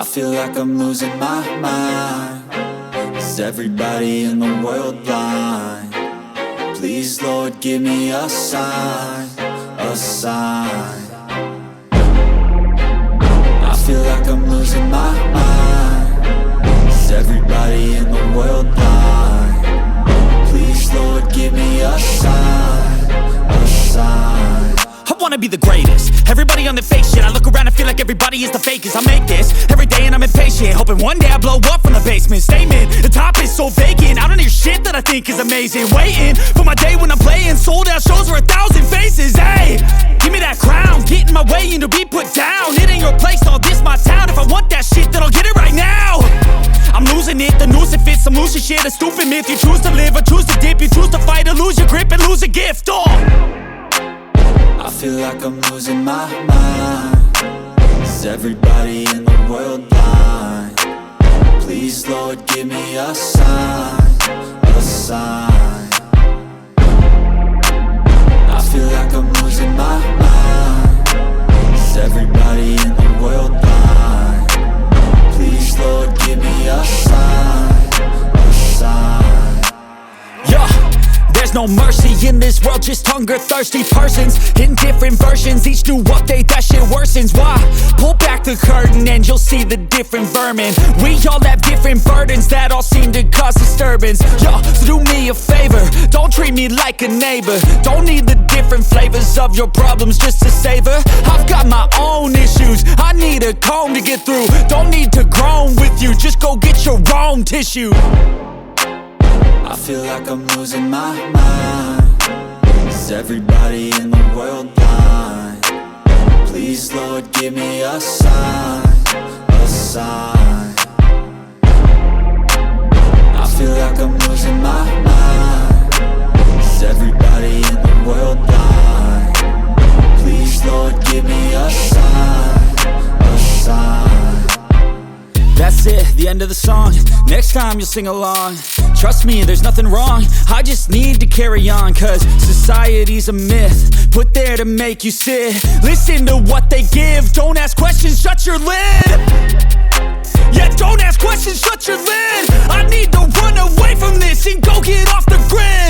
I feel like I'm losing my mind. Is everybody in the world blind? Please, Lord, give me a sign, a sign. I feel like I'm losing my mind. Is everybody in the world blind? Please, Lord, give me a sign, a sign. I wanna be the greatest. Everybody on the fake shit. I look around and feel like everybody is the fakest. I make this every day and I'm impatient, hoping one day I blow up from the basement. Statement, the top is so vacant. I don't hear shit that I think is amazing. Waiting for my day when I'm playing sold out shows for 1,000 faces. Hey, give me that crown, get in my way and to be put down. It ain't your place, all this my town. If I want that shit, then I'll get it right now. I'm losing it, the noose it fits, I'm losing shit. A stupid myth, you choose to live or choose to dip. You choose to fight or lose your grip and lose a gift. I feel like I'm losing my mind. Is everybody in the world blind? Please, Lord, give me a sign, a sign. I feel like I'm losing my mind. Is everybody in the world blind? Please, Lord, give me a sign, a sign. Yeah. There's no mercy in this world, just hunger-thirsty persons in different versions, each new update, that shit worsens. Why? Pull back the curtain and you'll see the different vermin. We all have different burdens that all seem to cause disturbance. Yo, so do me a favor, don't treat me like a neighbor. Don't need the different flavors of your problems just to savor. I've got my own issues, I need a comb to get through. Don't need to groan with you, just go get your own tissue. I feel like I'm losing my mind. Is everybody in the world blind? Please, Lord, give me a sign, a sign. I feel like I'm losing my mind. Is everybody in the world blind? Please, Lord, give me a sign, a sign. That's it, the end of the song. Next time you'll sing along. Trust me, there's nothing wrong. I just need to carry on, cause society's a myth put there to make you sit. Listen to what they give. Don't ask questions, shut your lid. Yeah, don't ask questions, shut your lid. I need to run away from this and go get off the grid.